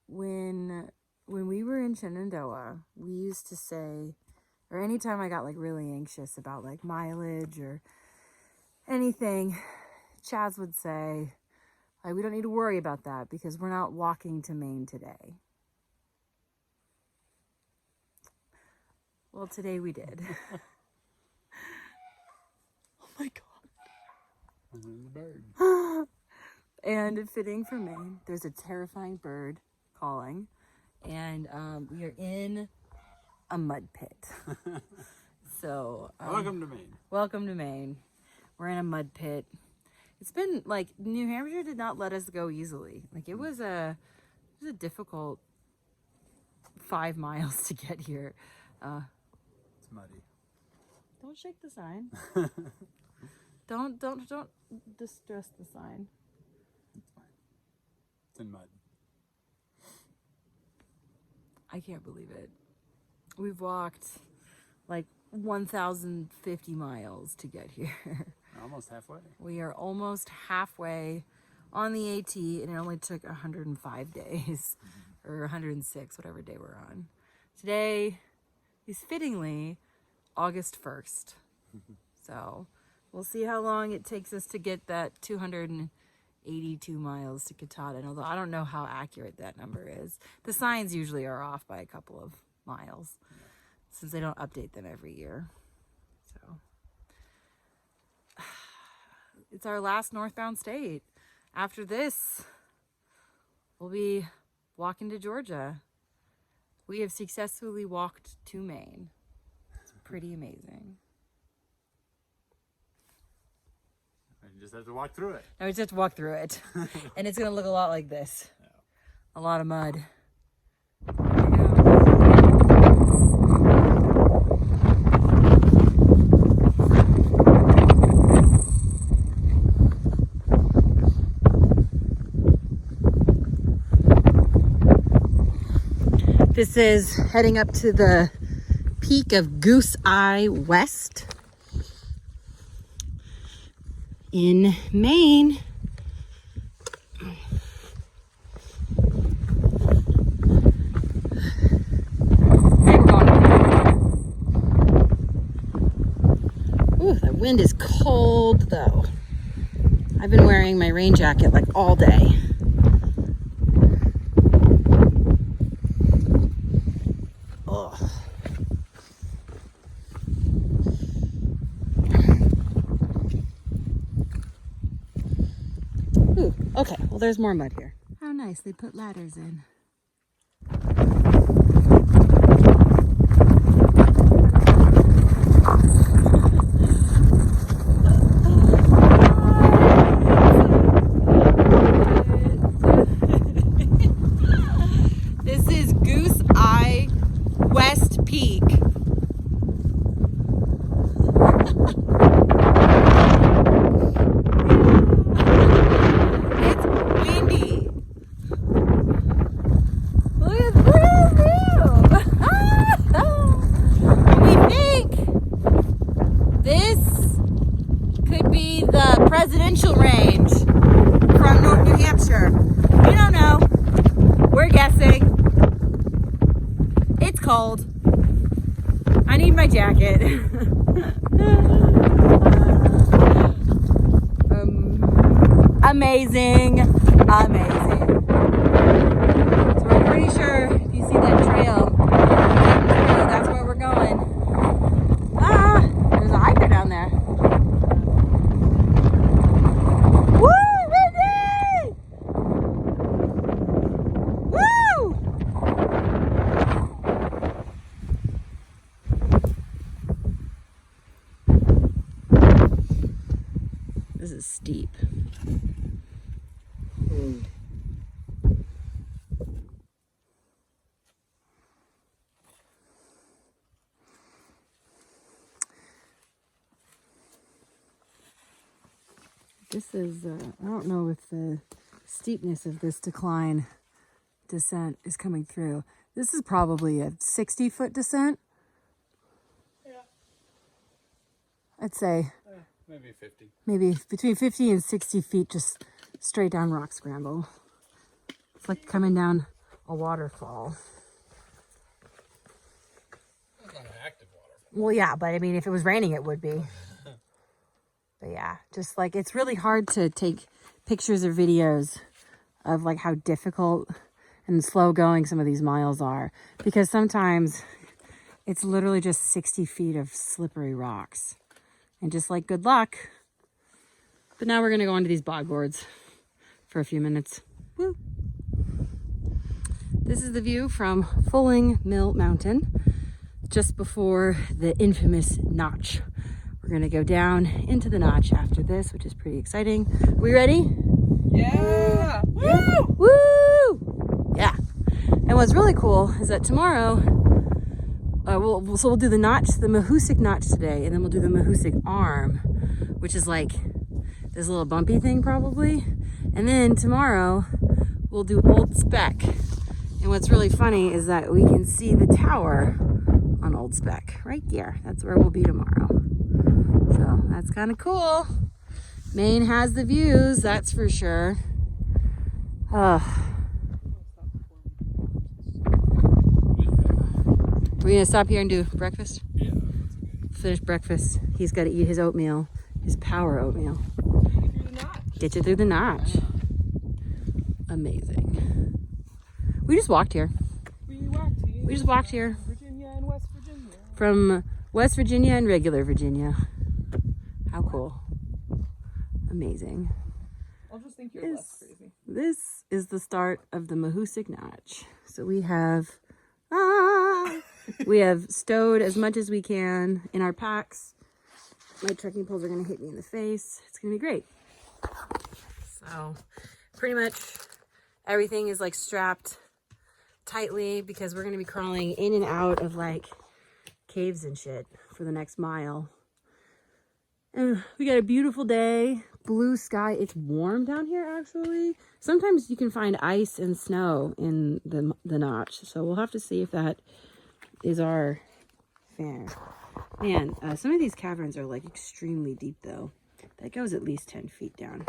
when we were in Shenandoah, we used to say, or anytime I got like really anxious about like mileage or anything, Chaz would say, like, we don't need to worry about that because we're not walking to Maine today. Well, today we did. Oh my God. The bird. And fitting for Maine, there's a terrifying bird calling, and we are in a mud pit. So Welcome to Maine. Welcome to Maine. We're in a mud pit. It's been like New Hampshire did not let us go easily. Like it was a difficult 5 miles to get here. It's muddy. Don't shake the sign. Don't distress the sign. It's fine. It's in mud. I can't believe it. We've walked like 1,050 miles to get here. We're almost halfway. We are almost halfway on the AT, and it only took 105 days, or 106, whatever day we're on. Today is fittingly August 1st. So we'll see how long it takes us to get that 282 miles to Katahdin, although I don't know how accurate that number is. The signs usually are off by a couple of miles, since they don't update them every year. So it's our last northbound state. After this, we'll be walking to Georgia. We have successfully walked to Maine. It's pretty amazing. You just have to walk through it. Now we just have to walk through it. And it's going to look a lot like this. A lot of mud. This is heading up to the peak of Goose Eye West in Maine. Ooh, the wind is cold though. I've been wearing my rain jacket like all day. Ooh, okay, well there's more mud here. How nice, they put ladders in. This is Goose Eye West Peak. Presidential range from North New Hampshire. We don't know. We're guessing. It's cold. I need my jacket. Amazing. Amazing. So we're pretty sure if you see that trail, that's where we're going. Ah, there's a hiker down there. This is steep. This is, I don't know if the steepness of this descent is coming through. This is probably a 60-foot descent. Yeah. I'd say. Maybe 50. Maybe between 50 and 60 feet, just straight down rock scramble. It's like coming down a waterfall. It's not an active waterfall. Well, yeah, but I mean, if it was raining, it would be. But yeah, just like it's really hard to take pictures or videos of like how difficult and slow going some of these miles are, because sometimes it's literally just 60 feet of slippery rocks and just like good luck. But now we're going to go onto these bog boards for a few minutes. Woo. This is the view from Fulling Mill Mountain, just before the infamous notch. We're gonna go down into the notch after this, which is pretty exciting. Are we ready? Yeah! Woo! Woo! Yeah. And what's really cool is that tomorrow, we'll do the notch, the Mahoosuc notch today, and then we'll do the Mahoosuc arm, which is like this little bumpy thing probably. And then tomorrow we'll do Old Speck. And what's really funny is that we can see the tower on Old Speck right there. That's where we'll be tomorrow. So that's kind of cool. Maine has the views, that's for sure. We're gonna stop here and do breakfast? Yeah. Finish breakfast. He's got to eat his oatmeal, his power oatmeal. Get you through the notch. Amazing. We just walked here. We just walked here. Virginia and West Virginia. From West Virginia and regular Virginia. How cool. Amazing. I'll just think you're less crazy. This is the start of the Mahoosuc Notch. So we have stowed as much as we can in our packs. My trekking poles are going to hit me in the face. It's going to be great. So pretty much everything is like strapped tightly because we're going to be crawling in and out of like caves and shit for the next mile. And we got a beautiful day, blue sky. It's warm down here actually. Sometimes you can find ice and snow in the notch, so we'll have to see if that is our fare. Man, some of these caverns are like extremely deep though. That goes at least 10 feet down.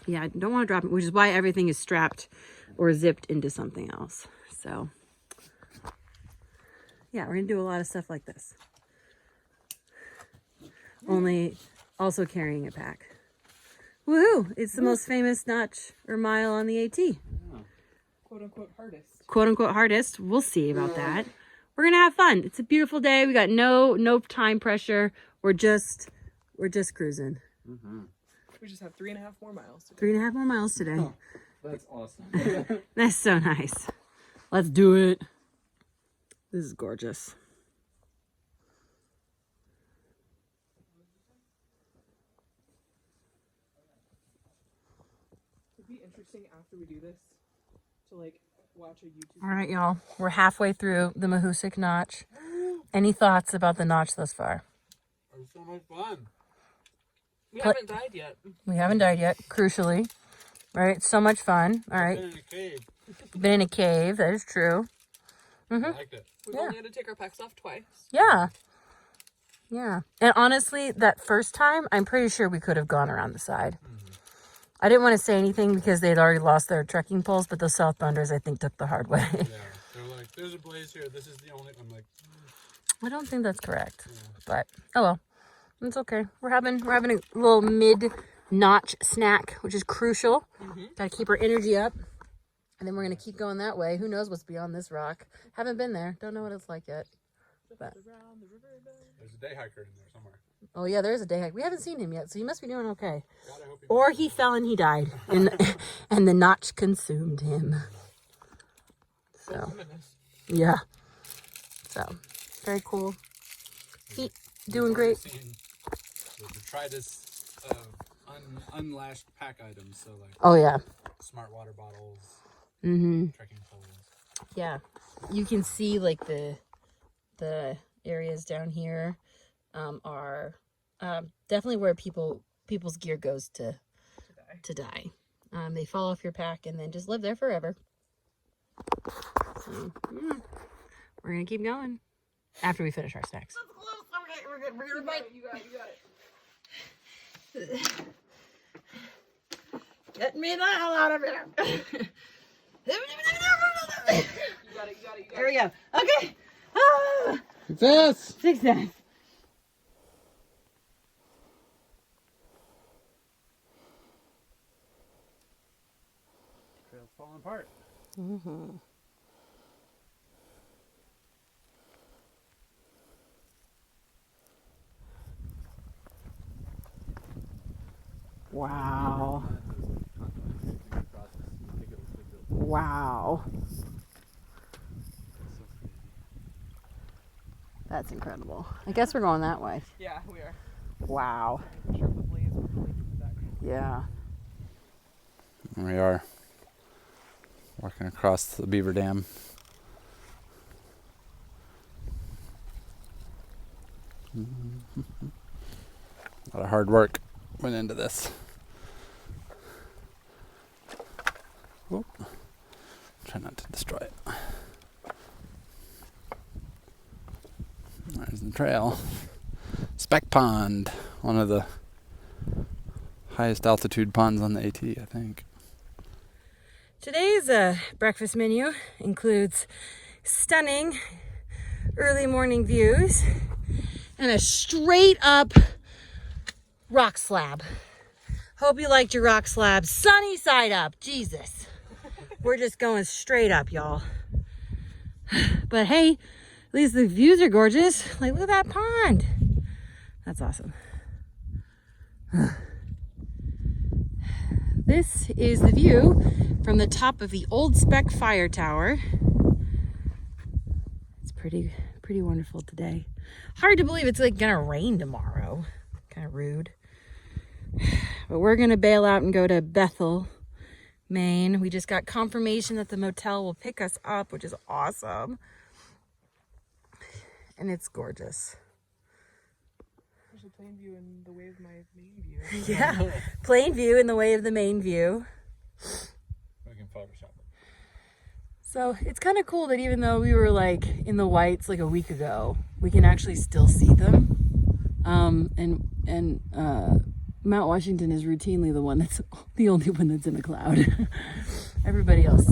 Yeah, I don't want to drop it, which is why everything is strapped or zipped into something else. So yeah, we're gonna do a lot of stuff like this. Only also carrying a pack. Woohoo! It's the most famous notch or mile on the AT. Quote unquote hardest. Quote unquote hardest. We'll see about that. We're gonna have fun. It's a beautiful day. We got no time pressure. We're just cruising. Mm-hmm. We just have 3.5 more miles today. 3.5 more miles today. Oh, that's awesome. That's so nice. Let's do it. This is gorgeous. It'd be interesting after we do this to like watch a YouTube. All right, y'all. We're halfway through the Mahoosuc Notch. Any thoughts about the notch thus far? It was so much fun. We haven't died yet. We haven't died yet, crucially. Right? So much fun. All right. Been in a cave. Been in a cave. That is true. I liked it. We've only had to take our packs off twice. Yeah. Yeah. And honestly, that first time, I'm pretty sure we could have gone around the side. I didn't want to say anything because they'd already lost their trekking poles, but those southbounders, I think, took the hard way. Yeah. They're like, there's a blaze here. This is the only. I'm like, I don't think that's correct. But, oh well. It's okay. We're having a little mid-notch snack, which is crucial. Got to keep our energy up. And then we're going to keep going that way. Who knows what's beyond this rock. Haven't been there. Don't know what it's like yet. But there's a day hiker in there somewhere. oh, yeah, there is a day hike. We haven't seen him yet, so he must be doing okay. God, I hope he Or he fell and he died. And the notch consumed him. So, yeah. So, very cool. He doing great. The detritus of unlashed pack items. So, like, Oh, yeah. smart water bottles, trekking poles. Yeah. You can see, like, the areas down here are definitely where people's gear goes to die. They fall off your pack and then just live there forever. So, yeah. We're going to keep going after we finish our snacks. We're good. You got it. Get me the hell out of here. There we go. Okay. Ah, Success! success. Trail's falling apart. Mm-hmm. Wow. Wow. That's incredible. I guess we're going that way. Yeah, we are. Wow. I'm sure the blaze will be in the background. Yeah. Here we are. Walking across the beaver dam. A lot of hard work went into this. Oop. Try not to destroy it. There's the trail. Speck Pond, one of the highest altitude ponds on the AT, I think. Today's breakfast menu includes stunning early morning views and a straight up rock slab. Hope you liked your rock slab. Sunny side up. Jesus. We're just going straight up, y'all. But hey, at least the views are gorgeous. Like, look at that pond. That's awesome. This is the view from the top of the old Speck fire tower. It's pretty wonderful today. Hard to believe it's like gonna rain tomorrow. Kind of rude. But we're gonna bail out and go to Bethel, Maine. We just got confirmation that the motel will pick us up, which is awesome. And it's gorgeous. There's a plain view in the way of my main view. Yeah, plain view in the way of the main view. We can Photoshop it. So it's kind of cool that even though we were like in the whites like a week ago, we can actually still see them. Mount Washington is routinely the one that's the only one that's in a cloud. Everybody else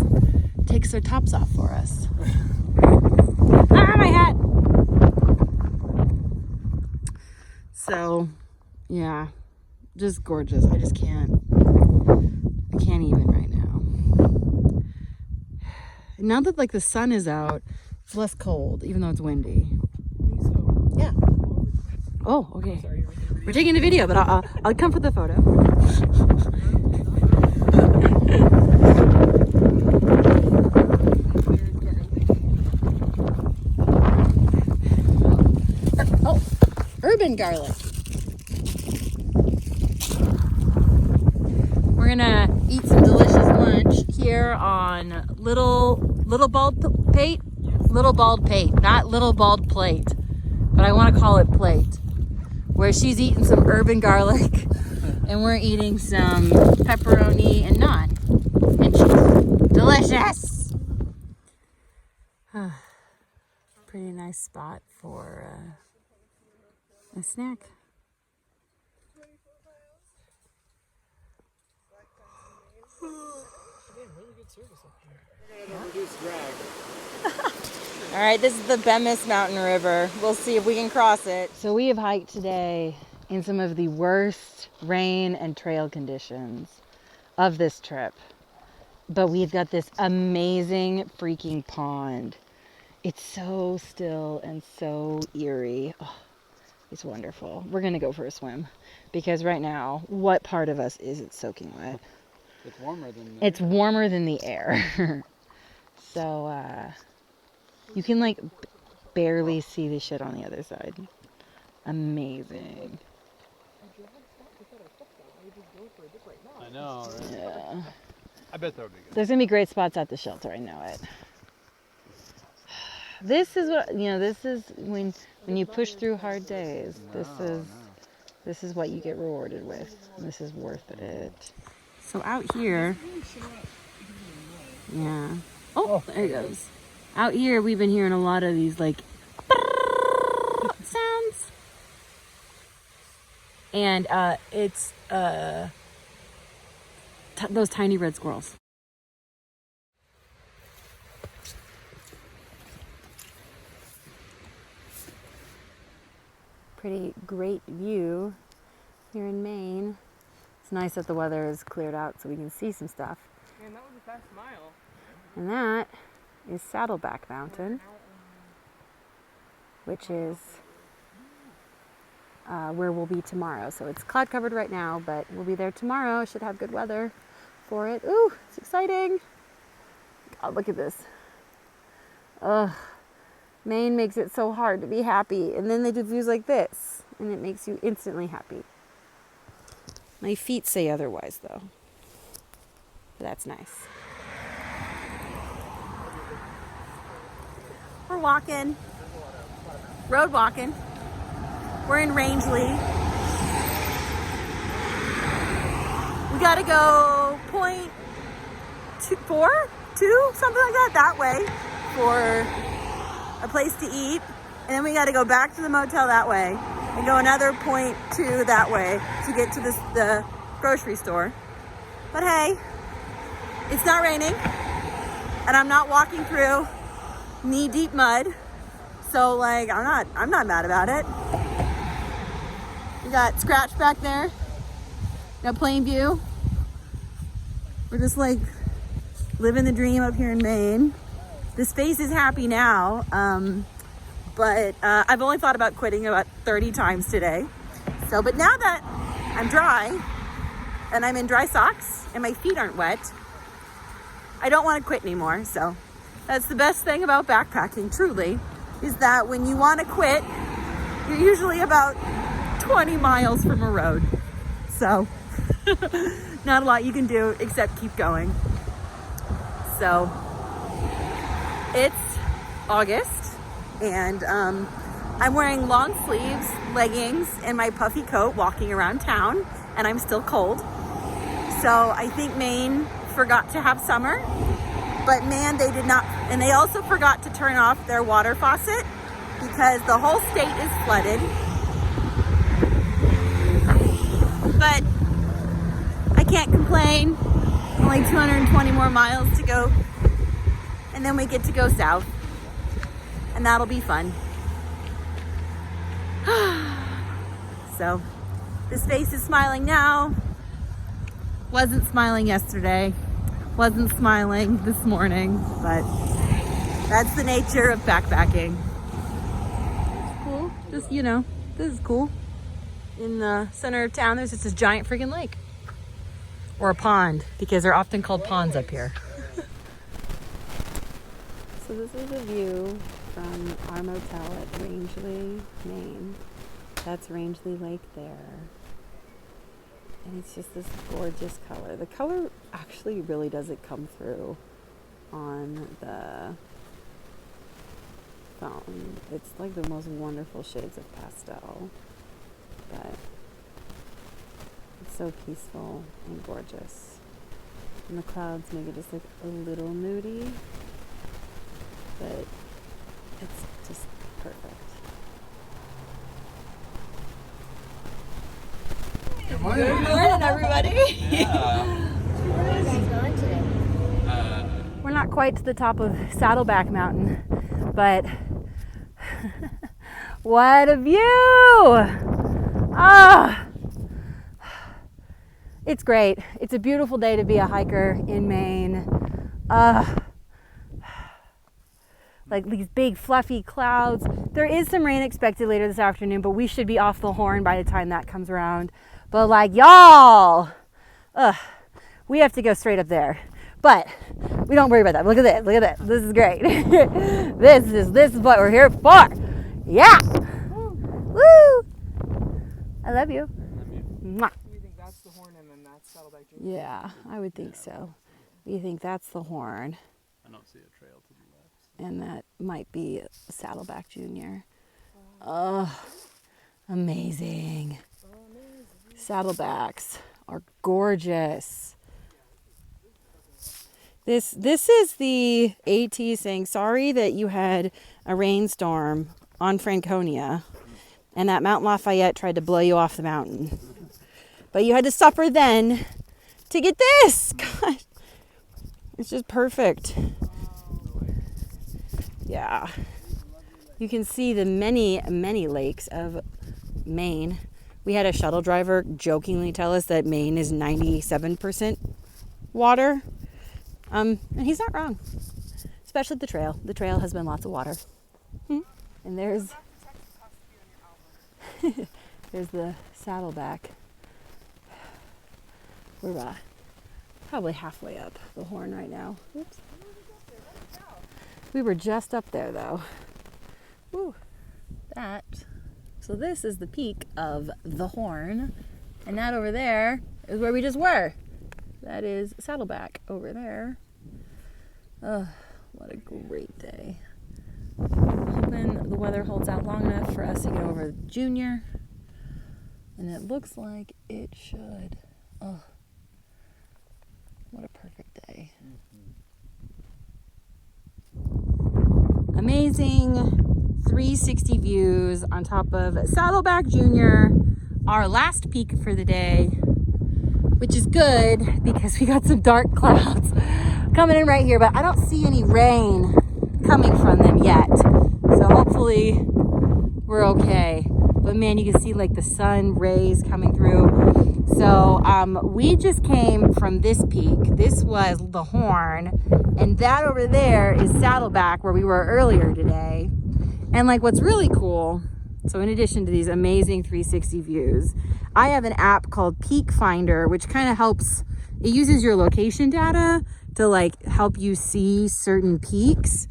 takes their tops off for us. Ah, my hat! So, yeah, just gorgeous. I just can't even right now. Now that like the sun is out, it's less cold, even though it's windy. Yeah. Oh, okay. Sorry, We're taking a video, but I'll come for the photo. Oh, urban garlic. We're gonna eat some delicious lunch here on Little Bald Pate. Little Bald Pate, not Little Bald Plate, but I want to call it plate. Where she's eating some urban garlic and we're eating some pepperoni and naan and cheese. Delicious! Pretty nice spot for a snack. All right, this is the Bemis Mountain River. We'll see if we can cross it. So we have hiked today in some of the worst rain and trail conditions of this trip. But we've got this amazing freaking pond. It's so still and so eerie. Oh, it's wonderful. We're gonna go for a swim because right now, what part of us isn't soaking wet? It's warmer than It's warmer than the air. So, you can like barely see the shit on the other side. Amazing. I know, right? Yeah. I bet that would be good. There's gonna be great spots at the shelter, I know it. This is what, this is when you push through hard days. This is what you get rewarded with. This is worth it. So out here, yeah. Oh, there it goes. Out here, we've been hearing a lot of these like sounds, and it's those tiny red squirrels. pretty great view here in Maine. It's nice that the weather is cleared out so we can see some stuff. Man, that was a fast mile. And that is Saddleback Mountain, which is where we'll be tomorrow. So it's cloud covered right now, but we'll be there tomorrow. Should have good weather for it. Ooh, it's exciting. God, look at this. Ugh. Maine makes it so hard to be happy. And then they do views like this, and it makes you instantly happy. My feet say otherwise, though. But that's nice. We're walking. Road walking. We're in Rangeley. We gotta go point 2, something like that way for a place to eat. And then we gotta go back to the motel that way and go another 0.2 that way to get to the grocery store. But hey, it's not raining and I'm not walking through knee-deep mud. So like, I'm not mad about it. We got Scratch back there. We got Plainview. We're just like living the dream up here in Maine. This face is happy now, but I've only thought about quitting about 30 times today. So, but now that I'm dry and I'm in dry socks and my feet aren't wet, I don't want to quit anymore. So that's the best thing about backpacking, truly, is that when you want to quit, you're usually about 20 miles from a road. So not a lot you can do except keep going. So it's August and I'm wearing long sleeves, leggings, and my puffy coat walking around town, and I'm still cold. So I think Maine forgot to have summer, but man, they did not. And they also forgot to turn off their water faucet because the whole state is flooded. But I can't complain. Only 220 more miles to go. And then we get to go south. And that'll be fun. So, this face is smiling now. Wasn't smiling yesterday. Wasn't smiling this morning. But that's the nature of backpacking. It's cool. Just, this is cool. In the center of town, there's just this giant freaking lake. Or a pond, because they're often called ponds up here. So this is a view from our motel at Rangeley, Maine. That's Rangeley Lake there. And it's just this gorgeous color. The color actually really doesn't come through on the phone. It's like the most wonderful shades of pastel. But it's so peaceful and gorgeous. And the clouds make it just look a little moody. But it's just perfect. Good morning. Good morning, everybody. Where are you guys going today? We're not quite to the top of Saddleback Mountain, but what a view! Ah, it's great. It's a beautiful day to be a hiker in Maine. Like these big fluffy clouds. There is some rain expected later this afternoon, but we should be off the horn by the time that comes around. But like y'all, we have to go straight up there. But we don't worry about that. Look at this. Look at this. This is great. This is what we're here for. Yeah. Woo. I love you. Mwah. We think that's the horn and then that's Saddleback Junior. Yeah, I would think so. We think that's the horn. I don't see a trail to the left. And that might be Saddleback Junior. Oh, amazing. Saddlebacks are gorgeous. This is the AT saying sorry that you had a rainstorm on Franconia and that Mount Lafayette tried to blow you off the mountain. But you had to suffer then to get this. God, it's just perfect. Yeah. You can see the many, many lakes of Maine. We had a shuttle driver jokingly tell us that Maine is 97% water. And he's not wrong. Especially the trail. The trail has been lots of water. And there's there's the Saddleback. We're probably halfway up the Horn right now. Oops. We were just up there though. Woo. So this is the peak of the Horn, and that over there is where we just were. That is Saddleback over there. Oh, what a great day. Hoping the weather holds out long enough for us to get over Junior, and it looks like it should. Oh, what a perfect day. Amazing 360 views on top of Saddleback Junior, our last peak for the day, which is good because we got some dark clouds coming in right here, but I don't see any rain coming from them yet, so hopefully we're okay. But man, you can see like the sun rays coming through. So we just came from this peak. This was the Horn, and that over there is Saddleback, where we were earlier today. And like what's really cool, so in addition to these amazing 360 views, I have an app called Peak Finder, which kind of helps, it uses your location data to like help you see certain peaks.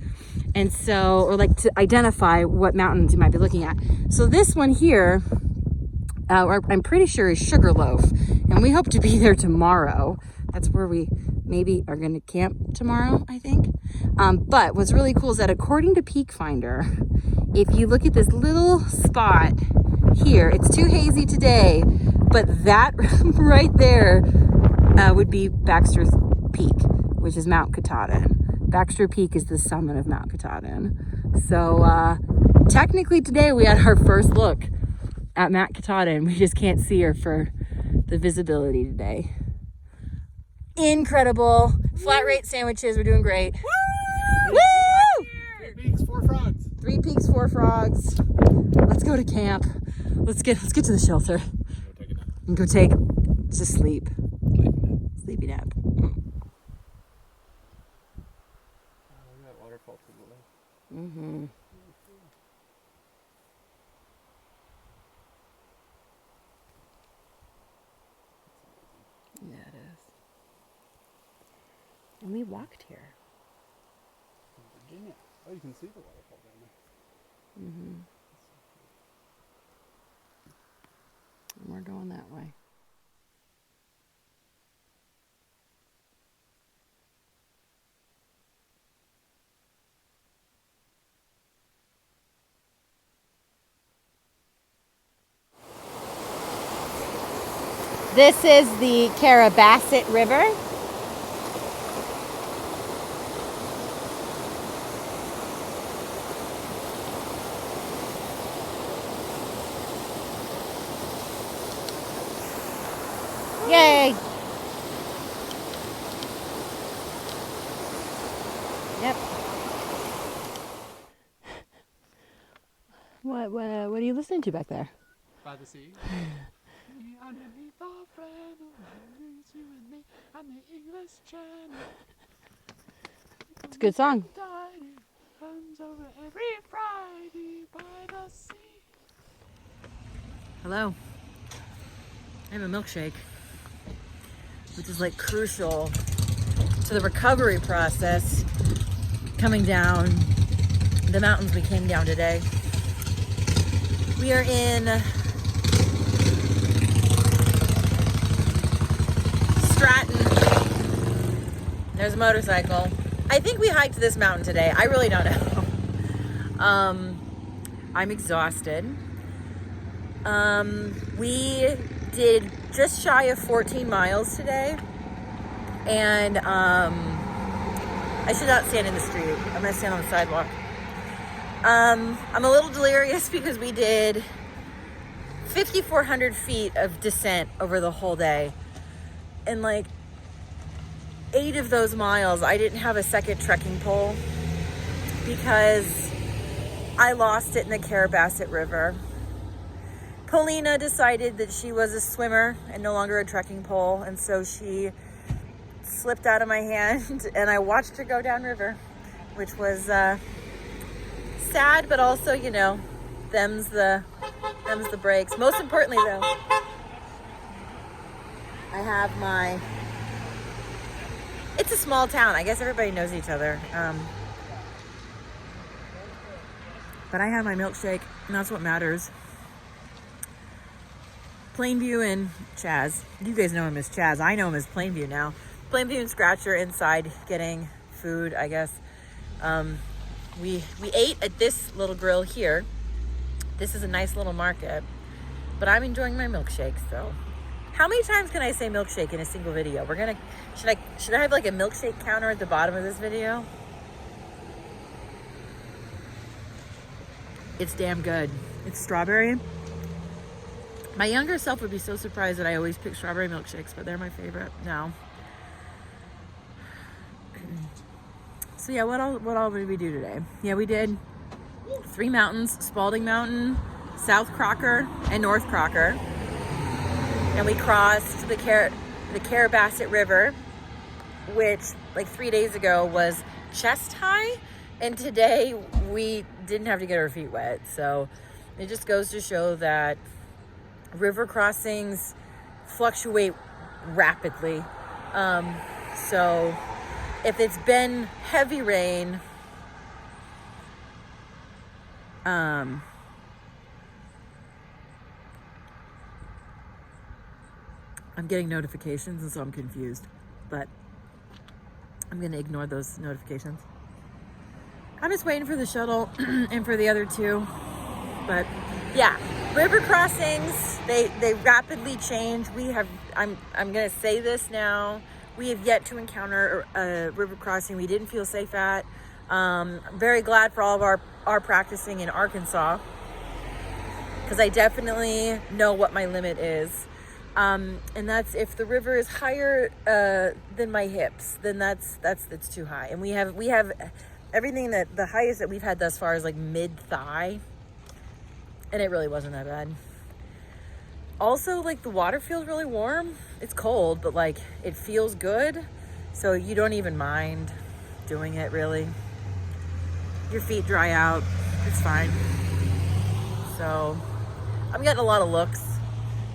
And so, or like to identify what mountains you might be looking at. So this one here, I'm pretty sure is Sugarloaf, and we hope to be there tomorrow. That's where we maybe are going to camp tomorrow, I think. But what's really cool is that according to Peak Finder, if you look at this little spot here, it's too hazy today, but that right there would be Baxter's Peak, which is Mount Katahdin. Baxter Peak is the summit of Mount Katahdin. So technically today we had our first look at Mount Katahdin. We just can't see her for the visibility today. Incredible. Flat rate sandwiches. We're doing great. Woo! Woo! 3 peaks, 4 frogs. 3 peaks, 4 frogs. Let's go to camp. Let's get to the shelter. And go take just sleep. Sleepy nap. Mm-hmm. Yeah, it is. And we walked here. Virginia. Oh, you can see the waterfall down there. Mm-hmm. And we're going that way. This is the Carabasset River. Yay! Yep. What are you listening to back there? By the sea. Underneath our friend, you and me, on the English Channel. It's a good song. Comes over every Friday by the sea. Hello. I have a milkshake, which is like crucial to the recovery process coming down the mountains we came down today. We are in Stratton. There's a motorcycle. I think we hiked this mountain today. I really don't know. I'm exhausted. We did just shy of 14 miles today. And I should not stand in the street. I'm gonna stand on the sidewalk. I'm a little delirious because we did 5,400 feet of descent over the whole day. And like 8 of those miles, I didn't have a second trekking pole because I lost it in the Carabasset River. Polina decided that she was a swimmer and no longer a trekking pole, and so she slipped out of my hand and I watched her go downriver, which was sad, but also, you know, them's the breaks. Most importantly though, I have my, it's a small town. I guess everybody knows each other. But I have my milkshake, and that's what matters. Plainview and Chaz. You guys know him as Chaz. I know him as Plainview now. Plainview and Scratch are inside getting food, I guess. We ate at this little grill here. This is a nice little market. But I'm enjoying my milkshake, so. How many times can I say milkshake in a single video? Should I have like a milkshake counter at the bottom of this video? It's damn good. It's strawberry. My younger self would be so surprised that I always pick strawberry milkshakes, but they're my favorite now. So yeah, what all did we do today? Yeah, we did 3 mountains: Spalding Mountain, South Crocker, and North Crocker. And we crossed the Carrabassett River, which like 3 days ago was chest high, and today we didn't have to get our feet wet. So it just goes to show that river crossings fluctuate rapidly. So if it's been heavy rain, I'm getting notifications, and so I'm confused, but I'm going to ignore those notifications. I'm just waiting for the shuttle and for the other two. But yeah, river crossings, they rapidly change. I'm going to say this now. We have yet to encounter a river crossing we didn't feel safe at. I'm very glad for all of our practicing in Arkansas, because I definitely know what my limit is. And that's if the river is higher than my hips, then that's too high. And we have everything that the highest that we've had thus far is like mid-thigh, and it really wasn't that bad. Also, like, the water feels really warm. It's cold, but like it feels good, so you don't even mind doing it really. Your feet dry out, it's fine. So I'm getting a lot of looks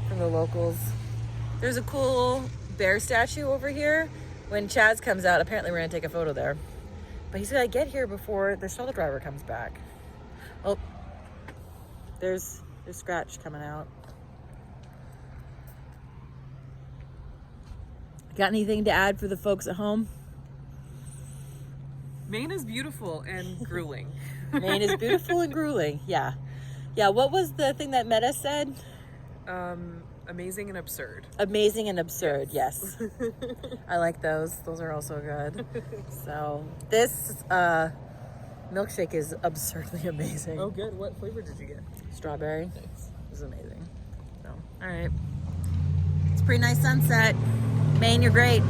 from the locals. There's a cool bear statue over here. When Chaz comes out, apparently we're gonna take a photo there. But he's gotta get here before the shuttle driver comes back. Oh, there's Scratch coming out. Got anything to add for the folks at home? Maine is beautiful and grueling. Maine is beautiful and grueling. Yeah. Yeah, what was the thing that Meta said? Amazing and absurd. Amazing and absurd, yes. I like those. Those are also good. So this milkshake is absurdly amazing. Oh, good. What flavor did you get? Strawberry. Nice. It was amazing. So, all right. It's a pretty nice sunset. Maine, you're great.